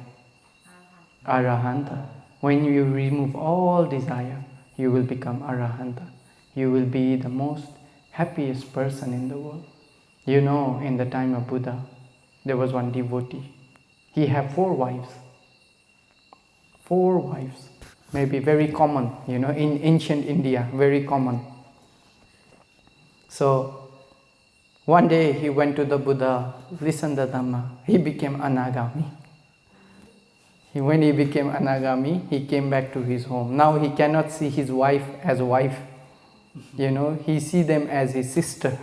Arahanta. When you remove all desire, you will become Arahanta. You will be the most happiest person in the world. In the time of Buddha, there was one devotee. He had 4 wives. 4 wives. Maybe very common, in ancient India, very common. So, one day he went to the Buddha, listened to the Dhamma. He became Anagami. When he became Anagami, he came back to his home. Now he cannot see his wife as wife. He sees them as his sister.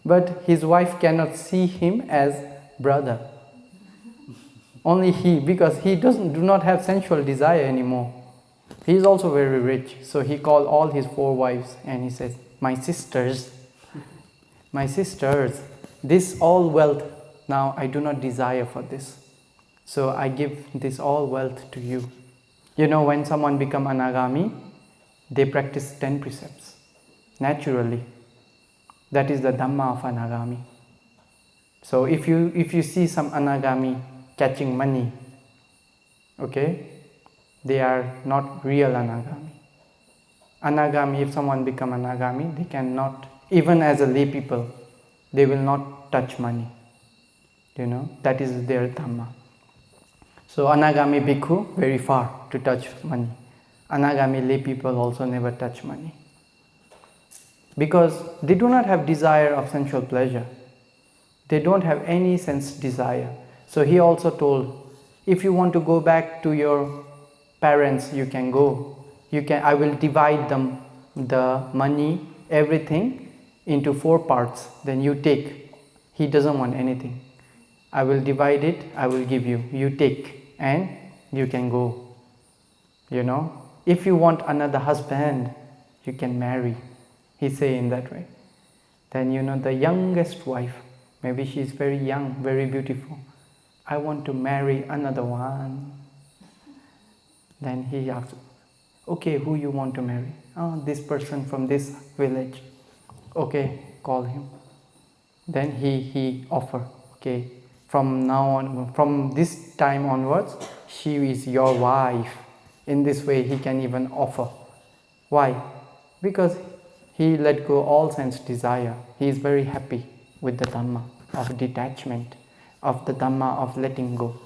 But his wife cannot see him as brother. Only he, because he do not have sensual desire anymore. He is also very rich. So he called all his 4 wives and he says, my sisters, this all wealth, now I do not desire for this. So I give this all wealth to you. When someone becomes Anagami, they practice 10 precepts, naturally. That is the Dhamma of Anagami. So if you see some Anagami catching money, okay, they are not real Anagami. Anagami, if someone become Anagami, they cannot, even as a lay people, they will not touch money. That is their Dhamma. So Anagami Bhikkhu, very far to touch money. Anagami lay people also never touch money. Because they do not have desire of sensual pleasure. They don't have any sense desire. So he also told, if you want to go back to your parents, you can go. I will divide them, the money, everything into 4 parts. Then you take. He doesn't want anything. I will divide it, I will give you. You take and you can go. If you want another husband, you can marry. He say in that way. Then the youngest wife, maybe she is very young, very beautiful. I want to marry another one. Then he asks, okay, who you want to marry? Oh, this person from this village. Okay, call him. Then he offer, okay, from now on, from this time onwards, she is your wife. In this way, he can even offer. Why? Because he let go all sense desire. He is very happy with the Dhamma of detachment, of the Dhamma of letting go.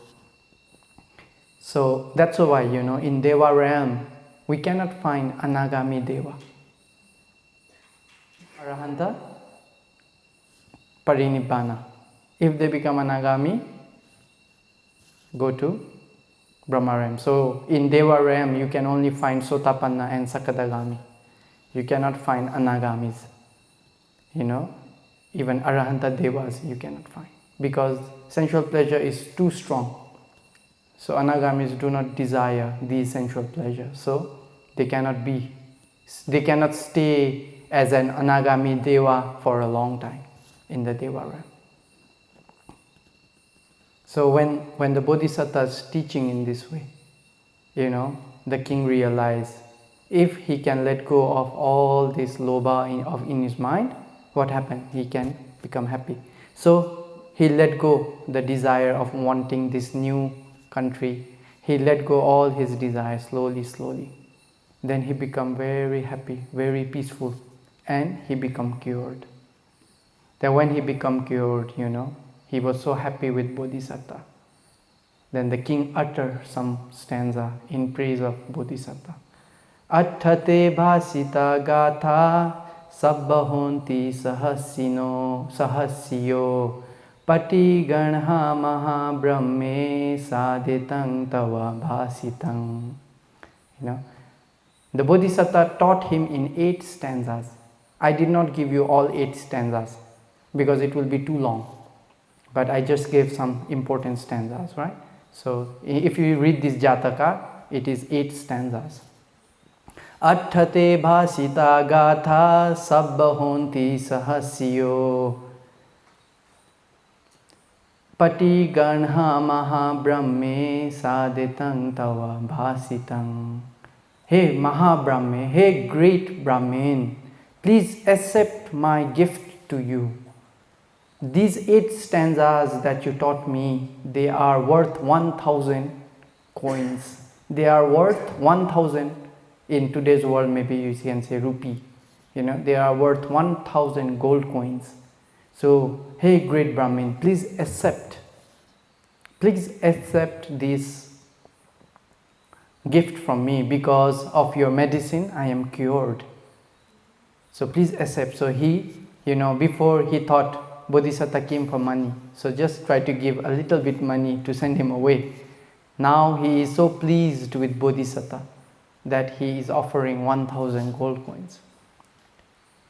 So that's why, in Deva realm, we cannot find Anagami Deva. Arahanta, Parinibbana. If they become Anagami, go to Brahma realm. So in Deva realm, you can only find Sotapanna and Sakadagami. You cannot find Anagamis. Even Arahanta Devas you cannot find. Because sensual pleasure is too strong. So Anagamis do not desire these sensual pleasure. So they cannot stay as an Anagami Deva for a long time in the Deva realm. So when the Bodhisattva is teaching in this way, the king realized if he can let go of all this lobha in his mind, what happened? He can become happy. So he let go the desire of wanting this new country. He let go all his desires slowly. Then he become very happy, very peaceful, and he become cured. Then when he become cured, he was so happy with Bodhisattva. Then the king uttered some stanza in praise of Bodhisattva. Atthate bhasita gatha sabbahonti sahasyo pati ganha maha brahme saditang tava bhasitang. The Bodhisattva taught him in 8 stanzas. I did not give you all 8 stanzas because it will be too long. But I just gave some important stanzas, right? So if you read this Jataka, it is 8 stanzas. Atthate bhasita gatha sabbahonti sahasyo Pati Ganha Maha Brahme Saditang Tava Bhasitang. Hey Maha Brahme, hey great Brahmin, please accept my gift to you. These 8 stanzas that you taught me, they are worth 1,000 coins. They are worth 1,000 in today's world, maybe you can say rupee. They are worth 1,000 gold coins. So, hey great Brahmin, please accept this gift from me. Because of your medicine, I am cured. So please accept. So he, before he thought Bodhisattva came for money. So just try to give a little bit money to send him away. Now he is so pleased with Bodhisattva that he is offering 1,000 gold coins.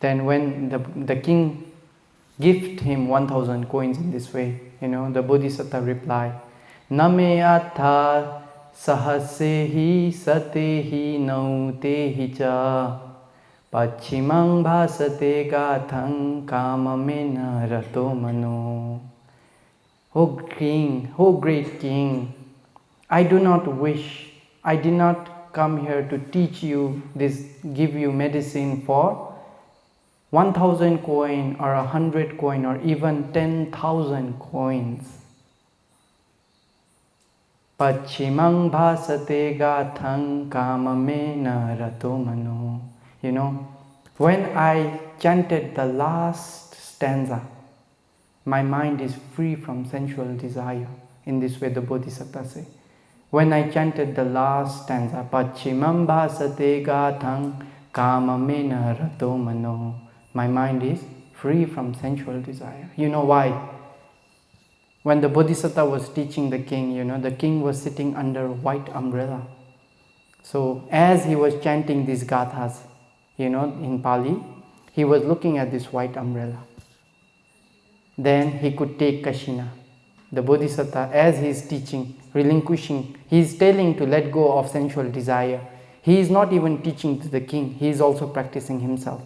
Then when the king gifted him 1,000 coins in this way, the Bodhisattva replied, Name Atthā Sahasehi Satehi Nautehi Cha Pachimang Bhasate Gathang Kāmamena Rato Mano. O king, O great king, I did not come here to teach you this, give you medicine for 1,000 coin or 100 coin or even 10,000 coins. Pachimang bhasate gathang kāmamena rato mano. When I chanted the last stanza, my mind is free from sensual desire. In this way the Bodhisattva say. When I chanted the last stanza, Pachimam bhasate gathang kāmamena rato mano, my mind is free from sensual desire. You know why? When the Bodhisattva was teaching the king, the king was sitting under a white umbrella. So as he was chanting these gathas, in Pali, he was looking at this white umbrella. Then he could take Kashina. The Bodhisattva, as he is teaching, relinquishing, he is telling to let go of sensual desire. He is not even teaching to the king, he is also practicing himself.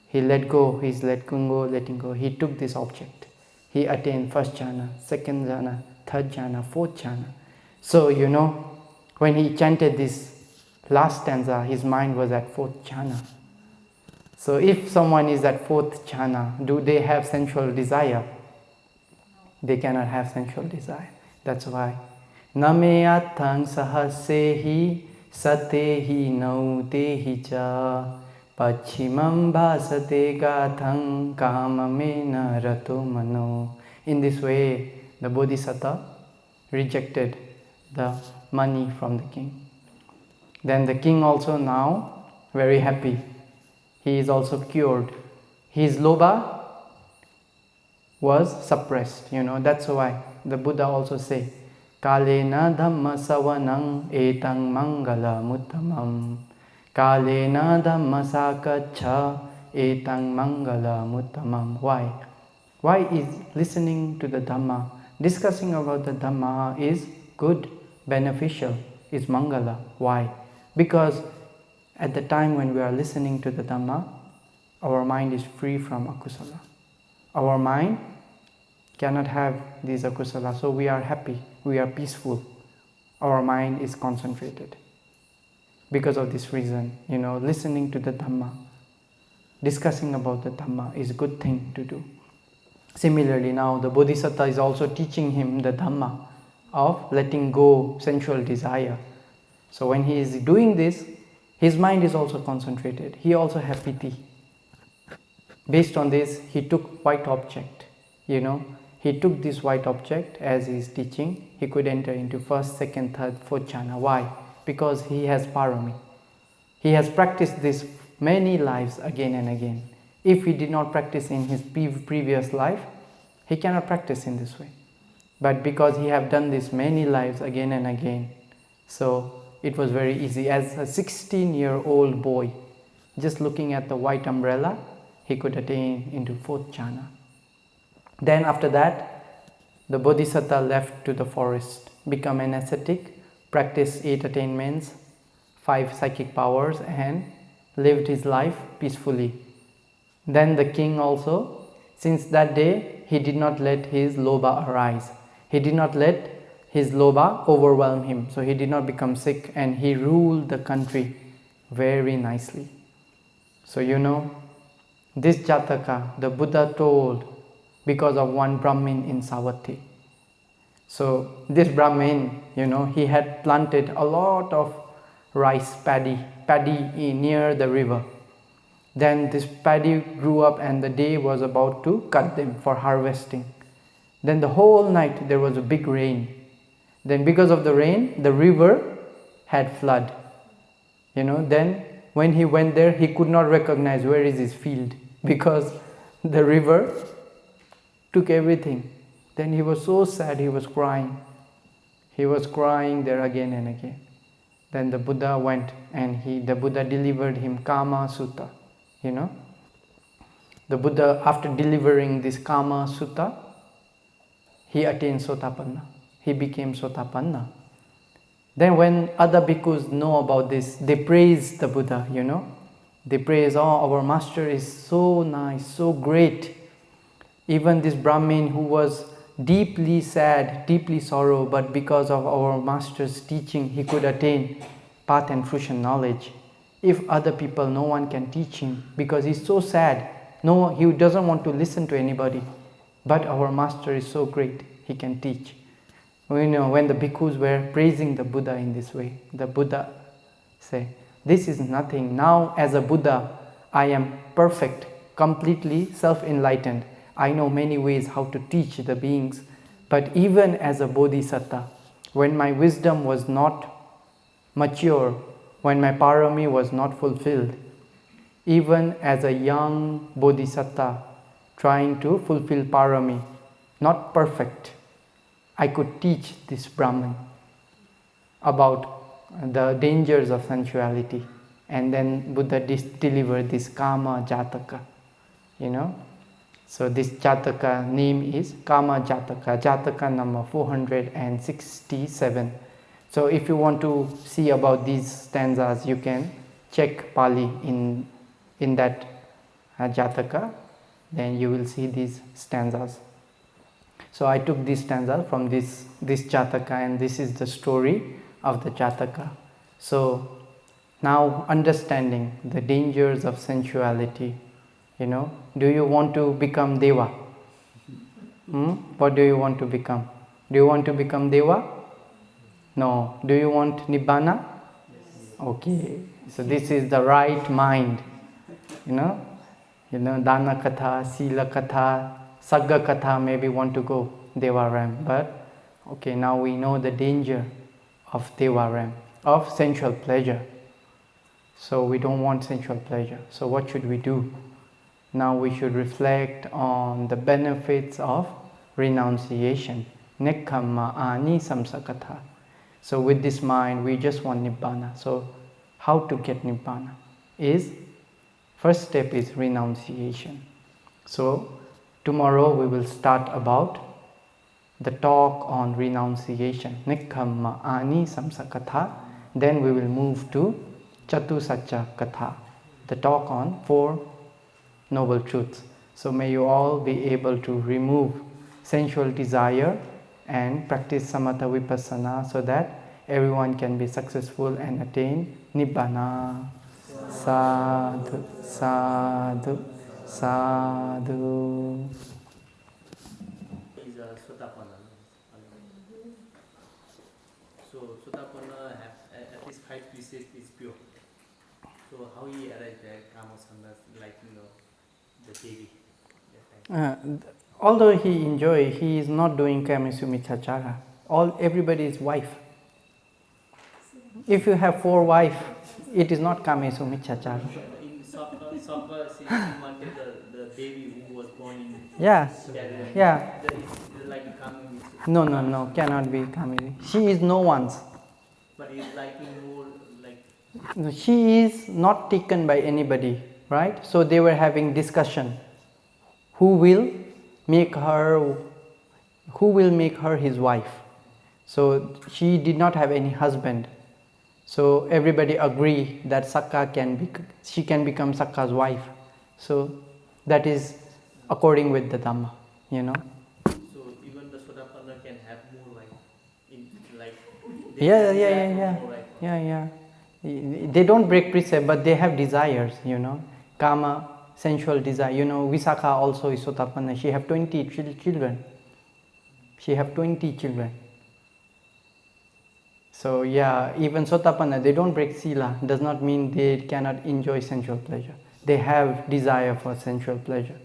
He let go, he is letting go. He took this object. He attained first jhana, second jhana, third jhana, fourth jhana. So, when he chanted this last stanza, his mind was at fourth jhana. So if someone is at fourth jhana, do they have sensual desire? They cannot have sensual desire. That's why. Name attang sahasehi satehi nautehi cha pachimam bhasate gathang kāmamena rato mano. In this way, the Bodhisattva rejected the money from the king. Then the king also now very happy. He is also cured. His lobha was suppressed. That's why the Buddha also say, Kalena dhamma savanang etang mangala muttamam. Kalena dhamma sakacha etang mangala muttamam. Why? Why is listening to the Dhamma, discussing about the Dhamma is good, beneficial, is mangala. Why? Because at the time when we are listening to the Dhamma, our mind is free from akusala. Our mind cannot have these akusala, so we are happy, we are peaceful. Our mind is concentrated. Because of this reason, listening to the Dhamma, discussing about the Dhamma is a good thing to do. Similarly, now the Bodhisattva is also teaching him the Dhamma of letting go sensual desire. So when he is doing this, his mind is also concentrated. He also has piti. Based on this, he took white object. He took this white object as he is teaching. He could enter into first, second, third, fourth jhana. Why? Because he has parami. He has practiced this many lives again and again. If he did not practice in his previous life, he cannot practice in this way. But because he have done this many lives again and again, so it was very easy. As a 16-year-old boy, just looking at the white umbrella, he could attain into fourth jhana. Then after that, the Bodhisattva left to the forest, become an ascetic, practiced 8 attainments, 5 psychic powers, and lived his life peacefully. Then the king also, since that day, he did not let his lobha arise. He did not let his lobha overwhelm him. So he did not become sick, and he ruled the country very nicely. So this Jataka, the Buddha told because of one Brahmin in Savatthi. So this Brahmin, he had planted a lot of rice paddy near the river. Then this paddy grew up, and the day was about to cut them for harvesting. Then the whole night there was a big rain. Then because of the rain, the river had flood. Then when he went there, he could not recognize where is his field, because the river took everything. Then he was so sad, he was crying. He was crying there again and again. Then the Buddha went, and the Buddha delivered him Kama Sutta. The Buddha, after delivering this Kama Sutta, he attained Sotapanna. He became Sotapanna. Then when other bhikkhus know about this, they praise the Buddha, They praise, our master is so nice, so great. Even this Brahmin who was deeply sad, deeply sorrow, but because of our master's teaching, he could attain path and fruition knowledge. If other people, no one can teach him, because he's so sad. No, he doesn't want to listen to anybody. But our master is so great, he can teach. When the bhikkhus were praising the Buddha in this way, the Buddha say, this is nothing. Now as a Buddha, I am perfect, completely self-enlightened. I know many ways how to teach the beings. But even as a Bodhisattva, when my wisdom was not mature, when my parami was not fulfilled, even as a young Bodhisattva trying to fulfill parami, not perfect, I could teach this Brahman about the dangers of sensuality. And then Buddha delivered this Kama Jataka, So this Jataka name is Kama Jataka, Jataka number 467. So if you want to see about these stanzas, you can check Pali in that Jataka, then you will see these stanzas. So I took this stanza from this Jataka, and this is the story of the Jataka. So now understanding the dangers of sensuality, do you want to become Deva? What do you want to become? Do you want to become Deva? No. Do you want Nibbana? Okay. So this is the right mind. Dana Katha, Sila Katha, Sagga Katha, maybe want to go Deva Ram. But okay, now we know the danger of Deva Ram, of sensual pleasure. So we don't want sensual pleasure. So what should we do? Now we should reflect on the benefits of renunciation. Nekkhamma ani samsakatha. So with this mind, we just want Nibbana. So how to get Nibbana is, first step is renunciation. So tomorrow we will start about the talk on renunciation. Nekkhamma ani samsakatha. Then we will move to Chatusacca Katha, the talk on 4 noble truths. So may you all be able to remove sensual desire and practice samatha vipassana, so that everyone can be successful and attain Nibbana. Sadhu, sadhu, sadhu. Is a Sotapanna. So Sotapanna at least 5 pieces is pure. So how he arrived at Kama-sandha, like the Devi? Although he is not doing Kamesumicachara. Everybody is wife. If you have 4 wives, it is not Kamesumicachara. In Sabha, she wanted the Devi who was born in Yeah. Like Kamini. No, cannot be Kamini. She is no one's. But it's liking more like... She is not taken by anybody, right? So they were having discussion. Who will make her his wife? So she did not have any husband. So everybody agree that she can become Sakka's wife. So that is according with the Dhamma, So even even the Sotapanna can have more like in like Yeah. They don't break precept, but they have desires, you know, kama, sensual desire. You know, Visakha also is Sotapanna. She have 20 children. She have 20 children. So yeah, even Sotapanna, they don't break sila. Does not mean they cannot enjoy sensual pleasure. They have desire for sensual pleasure,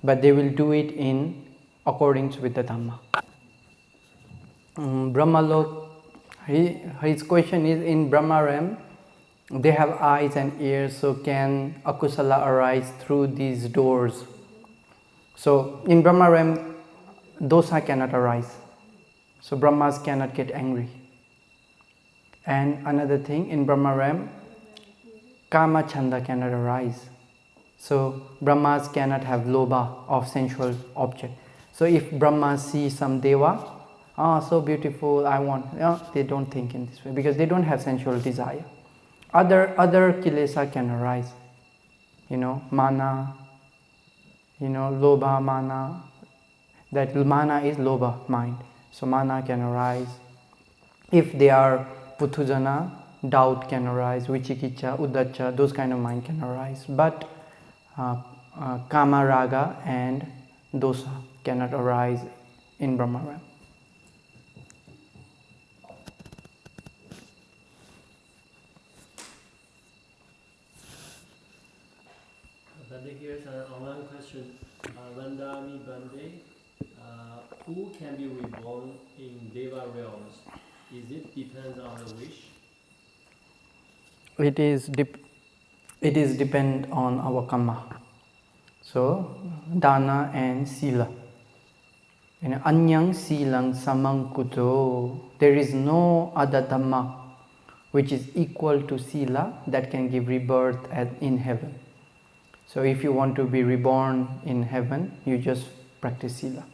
but they will do it in accordance with the Dhamma. Brahmalok, his question is, in Brahmaram, they have eyes and ears, so can akusala arise through these doors? So in Brahmaram, dosa cannot arise. So Brahmas cannot get angry. And another thing, in Brahmaram, kama chanda cannot arise. So Brahmas cannot have lobha of sensual object. So if Brahmas see some deva, so beautiful, I want, they don't think in this way because they don't have sensual desire. Other kilesa can arise, you know, mana, you know, lobha, mana. That mana is lobha, mind. So mana can arise. If they are puthujana, doubt can arise, vichikicha, uddhacha, those kind of mind can arise. But kama, raga and dosa cannot arise in Brahmaram. Here's an online question. Vandami Bhante, who can be reborn in Deva realms? Is it depends on the wish? It is depend on our karma. So dana and sila. Anyang silang samang kuto. There is no other dhamma which is equal to sila that can give rebirth in heaven. So if you want to be reborn in heaven, you just practice sila.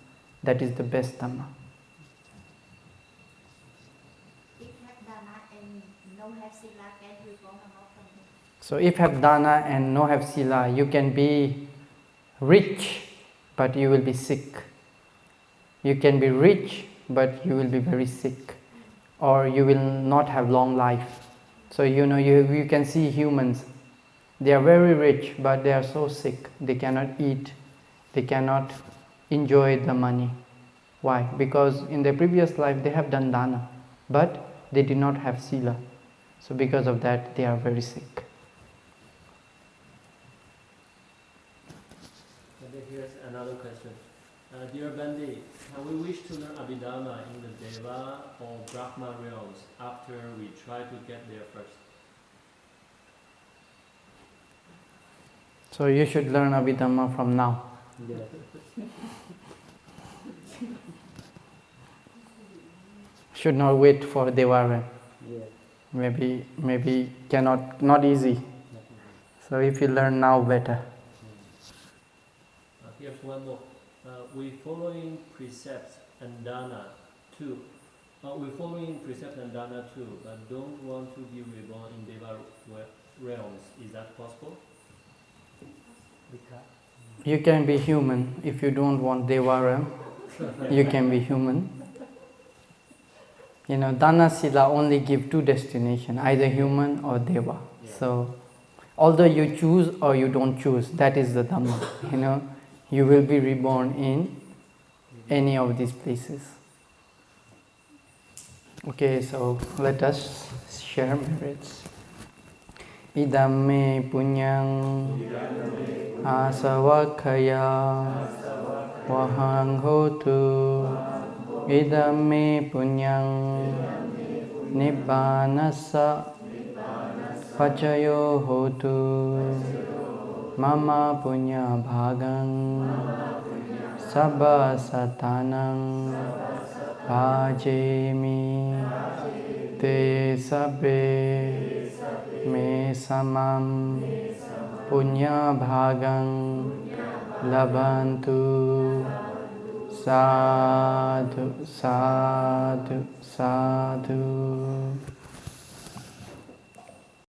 That is the best dhamma. If have dana and no have sila, can reborn or not? So if have dana and no have sila, you can be rich, but you will be sick. You can be rich, but you will be very sick. Or you will not have long life. So you know, you can see humans. They are very rich, but they are so sick. They cannot eat. They cannot enjoy the money. Why? Because in their previous life they have done dana, but they did not have sila. So because of that, they are very sick. And here's another question. Dear Bhante, can we wish to learn Abhidharma in the Deva or Brahma realms after we try to get there first? So you should learn Abhidhamma from now. Yeah. Should not wait for Devara. Yeah. Maybe not easy. So if you learn now, better. Here's one more. We following precepts and dana too. We following precepts and dana too, but don't want to be reborn in Deva realms. Is that possible? You can be human. If you don't want Devara, you can be human. You know, Dana Sila only give two destinations, either human or Deva. Yeah. So, although you choose or you don't choose, that is the Dhamma. You know, you will be reborn in any of these places. Okay, so let us share merits. Idam me punyang asavakhaya vahang hotu. Idam me punyang nibbanasa pacayo hotu. Mama punya bhagang sabba satanang bhajemi te sabbe me samam punya bhagang labantu. Sadhu, sadhu, sadhu.